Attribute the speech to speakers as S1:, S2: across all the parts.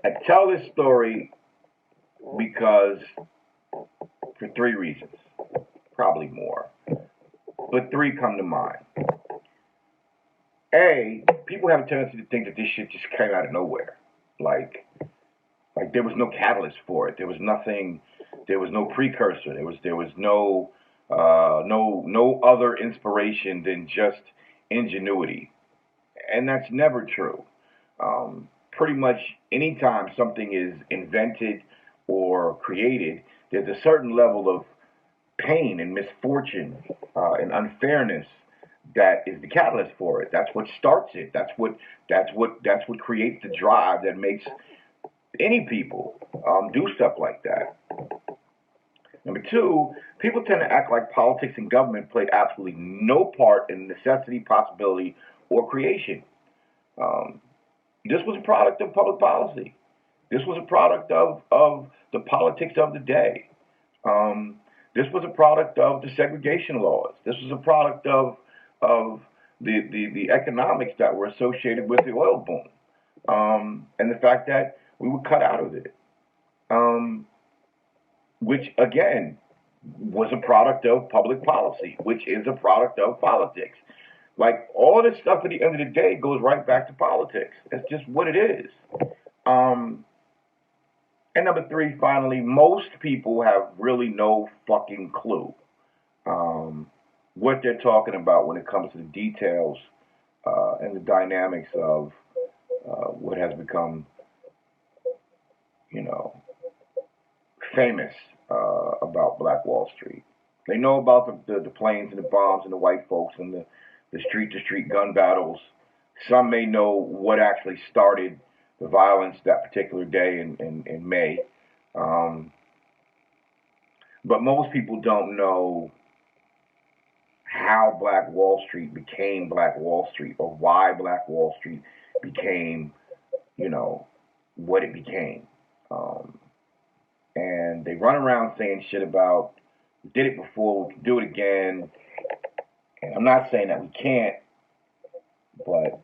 S1: I tell this story because for three reasons, probably more, but three come to mind. A, people have a tendency to think that this shit just came out of nowhere. Like, like there was no catalyst for it. There was nothing. There was no precursor. There was no other inspiration than just ingenuity, and that's never true. Pretty much anytime something is invented or created, there's a certain level of pain and misfortune and unfairness that is the catalyst for it. That's what starts it. That's what creates the drive that makes any people do stuff like that. Number two, people tend to act like politics and government play absolutely no part in necessity, possibility, or creation. Um, this was a product of public policy. This was a product of the politics of the day. Um, this was a product of the segregation laws. This was a product of the economics that were associated with the oil boom, and the fact that we were cut out of it, um, which again was a product of public policy, which is a product of politics. Like all of this stuff at the end of the day goes right back to politics. It's just what it is. Um, and number three, finally, most people have really no fucking clue what they're talking about when it comes to the details and the dynamics of what has become, you know, famous about Black Wall Street. They know about the planes and the bombs and the white folks and the street to street gun battles. Some may know what actually started the violence that particular day in May. Um, but most people don't know how Black Wall Street became Black Wall Street or why Black Wall Street became, you know, what it became. Um, and they run around saying shit about we did it before, we can do it again. And I'm not saying that we can't, but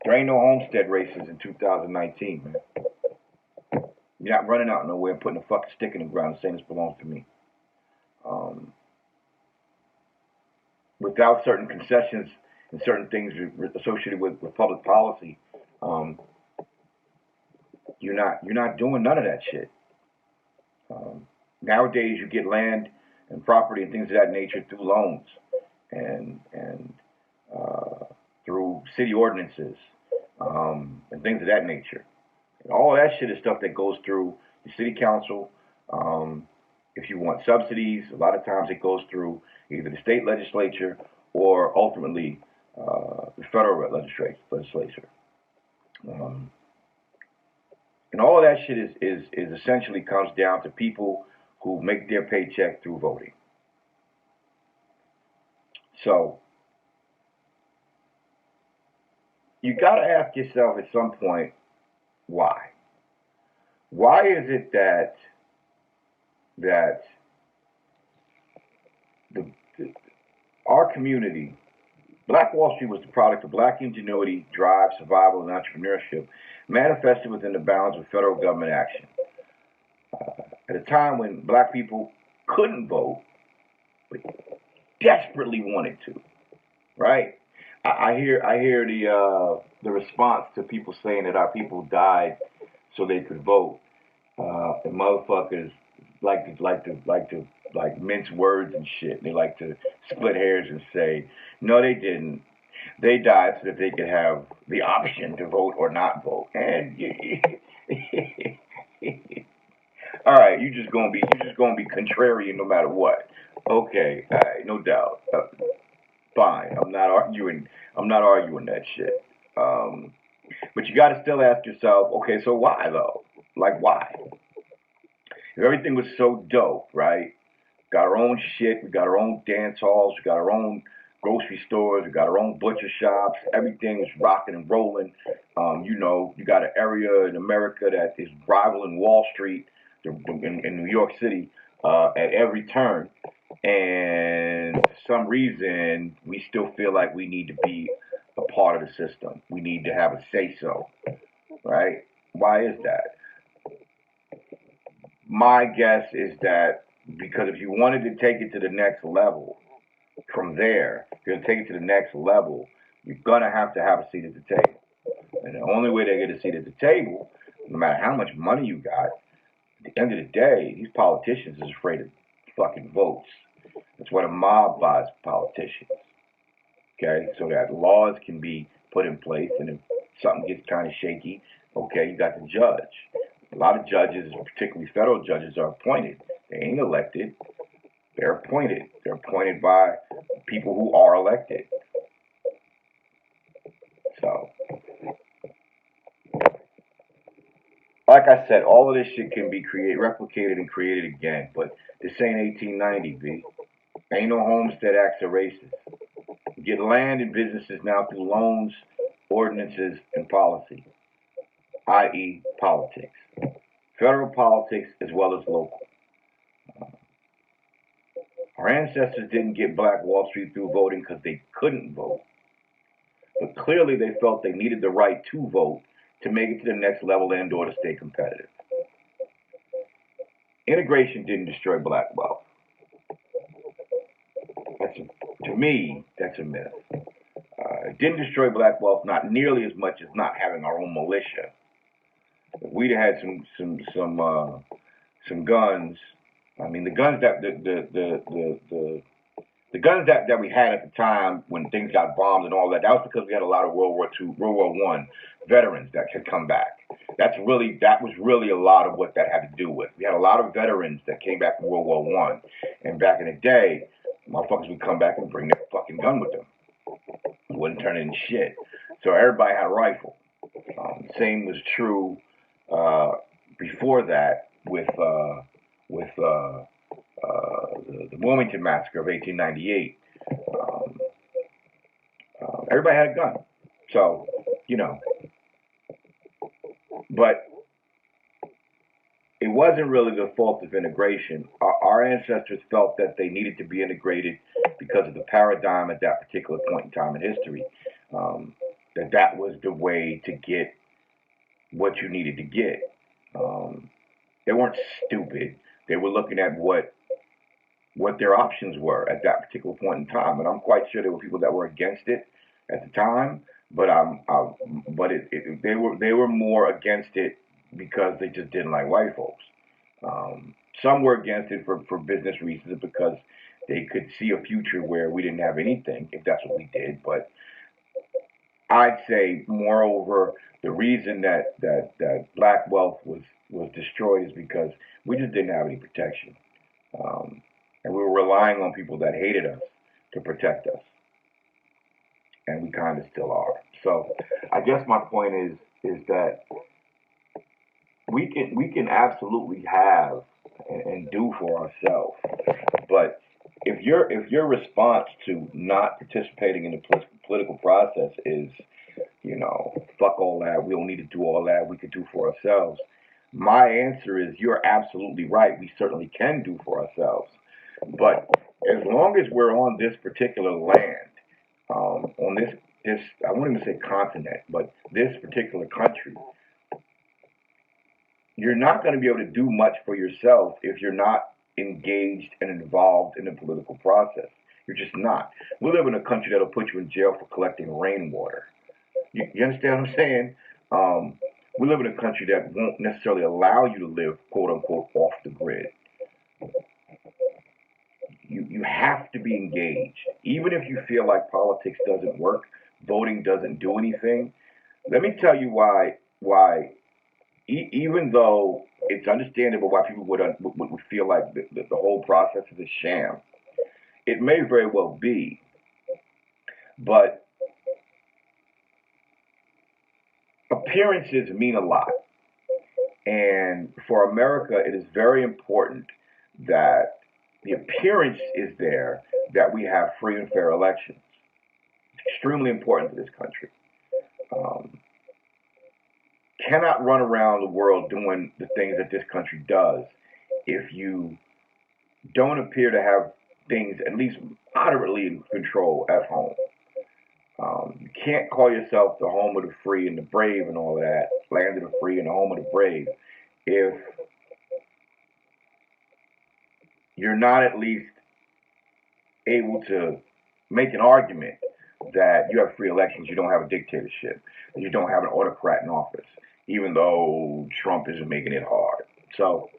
S1: there ain't no homestead races in 2019, man. You're not running out nowhere and putting a fucking stick in the ground and saying this belongs to me. Um, Without certain concessions and certain things associated with public policy, um, you're not doing none of that shit. Nowadays, you get land and property and things of that nature through loans and uh, through city ordinances and things of that nature. And all of that shit is stuff that goes through the city council. Um, if you want subsidies, a lot of times it goes through either the state legislature or ultimately the federal legislature. Um, and all of that shit is essentially comes down to people who make their paycheck through voting. So you got to ask yourself at some point why. Why is it that the, the our community, Black Wall Street was the product of black ingenuity, drive, survival, and entrepreneurship, manifested within the bounds of federal government action. At a time when black people couldn't vote, but desperately wanted to, right? I hear the response to people saying that our people died so they could vote, and motherfuckers like mince words and shit. They like to split hairs and say, no, they didn't. They died so that they could have the option to vote or not vote. And all right, you just gonna be contrarian no matter what. Okay, all right, no doubt. Fine. I'm not arguing that shit. Um, but you got to still ask yourself, okay, so why though? Like why? If everything was so dope, right? Got our own shit. We got our own dance halls. We got our own grocery stores. We got our own butcher shops. Everything is rocking and rolling. You got an area in America that is rivaling Wall Street in New York City at every turn. And for some reason, we still feel like we need to be a part of the system. We need to have a say so, right? Why is that? My guess is that because if you wanted to take it to the next level, from there, if you're going to take it to the next level, you're going to have a seat at the table. And the only way they get a seat at the table, no matter how much money you got, at the end of the day, these politicians is afraid of fucking votes. That's why the mob buys politicians. Okay, so that laws can be put in place, and if something gets kind of shaky, okay, you got the judge. A lot of judges, particularly federal judges, are appointed. They ain't elected. They're appointed. They're appointed by people who are elected. So, like I said, all of this shit can be replicated and created again, but this ain't 1890, B. Ain't no Homestead Acts are racist. You get land and businesses now through loans, ordinances, and policy, i.e. politics. Federal politics as well as local. Our ancestors didn't get Black Wall Street through voting because they couldn't vote. But clearly they felt they needed the right to vote to make it to the next level and or to stay competitive. Integration didn't destroy black wealth. To me, that's a myth. It didn't destroy black wealth, not nearly as much as not having our own militia. If we'd had some guns, I mean the guns that the guns that we had at the time when things got bombed and all that, that was because we had a lot of World War I veterans that had come back. That was really a lot of what that had to do with. We had a lot of veterans that came back from World War I, and back in the day, motherfuckers would come back and bring their fucking gun with them. It wouldn't turn into shit. So everybody had a rifle. Same was true before that with the Wilmington Massacre of 1898. Everybody had a gun. So, but it wasn't really the fault of integration. Our ancestors felt that they needed to be integrated because of the paradigm at that particular point in time in history. That was the way to get what you needed to get. They weren't stupid. They were looking at what their options were at that particular point in time, and I'm quite sure there were people that were against it at the time. But they were more against it because they just didn't like white folks. Some were against it for business reasons because they could see a future where we didn't have anything if that's what we did. But I'd say, moreover, the reason that black wealth was destroyed is because we just didn't have any protection. And we were relying on people that hated us to protect us. And we kind of still are. So I guess my point is that we can absolutely have and do for ourselves. But if your response to not participating in the political process is, fuck all that, we don't need to do all that, we could do for ourselves, my answer is you're absolutely right. We certainly can do for ourselves. But as long as we're on this particular land, on this I won't even say continent, but this particular country, you're not going to be able to do much for yourself if you're not engaged and involved in the political process. You're just not. We live in a country that'll put you in jail for collecting rainwater. You understand what I'm saying? We live in a country that won't necessarily allow you to live, quote unquote, off the grid. You have to be engaged. Even if you feel like politics doesn't work, voting doesn't do anything. Let me tell you why even though it's understandable why people would feel like the whole process is a sham, it may very well be. But appearances mean a lot. And for America, it is very important that the appearance is there that we have free and fair elections. It's extremely important to this country. Cannot run around the world doing the things that this country does if you don't appear to have things at least moderately in control at home. You can't call yourself the home of the free and the brave and all of that, land of the free and the home of the brave, if you're not at least able to make an argument that you have free elections, you don't have a dictatorship, you don't have an autocrat in office, even though Trump isn't making it hard. So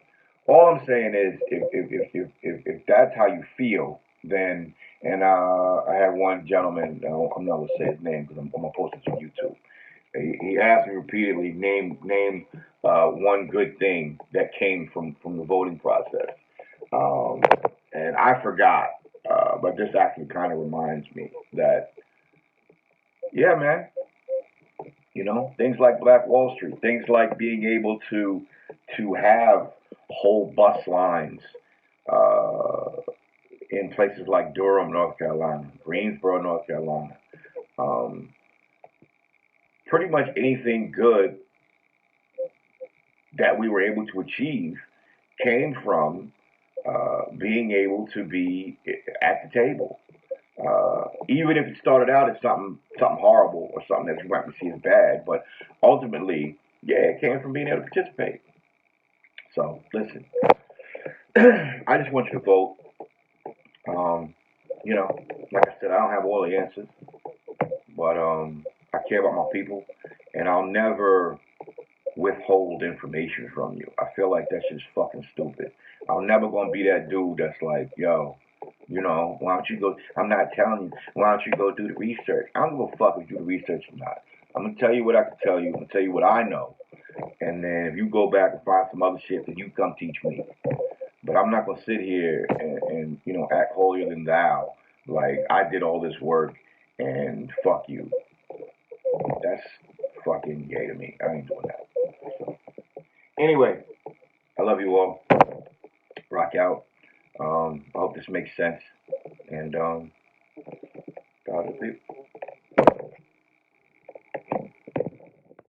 S1: all I'm saying is, if that's how you feel, then, and I had one gentleman, I'm not gonna say his name because I'm gonna post it to YouTube. He asked me repeatedly, name one good thing that came from the voting process, um, and I forgot. But this actually kind of reminds me that, yeah, man, things like Black Wall Street, things like being able to have whole bus lines uh, in places like Durham, North Carolina, Greensboro, North Carolina. Um, Pretty much anything good that we were able to achieve came from being able to be at the table. Even if it started out as something horrible or something that you might see as bad, but ultimately, yeah, it came from being able to participate. So listen, I just want you to vote. Um, like I said, I don't have all the answers, but I care about my people, and I'll never withhold information from you. I feel like that's just fucking stupid. I'm never gonna be that dude that's like, yo, why don't you go? I'm not telling you. Why don't you go do the research? I don't give a fuck if you do the research or not. I'm gonna tell you what I can tell you. I'm gonna tell you what I know, and then if you go back and find some other shit, then you come teach me. But I'm not gonna sit here and act holier than thou, like I did all this work and fuck you. That's fucking gay to me. I ain't doing that. So, anyway, I love you all. Rock out. I hope this makes sense. And God will be.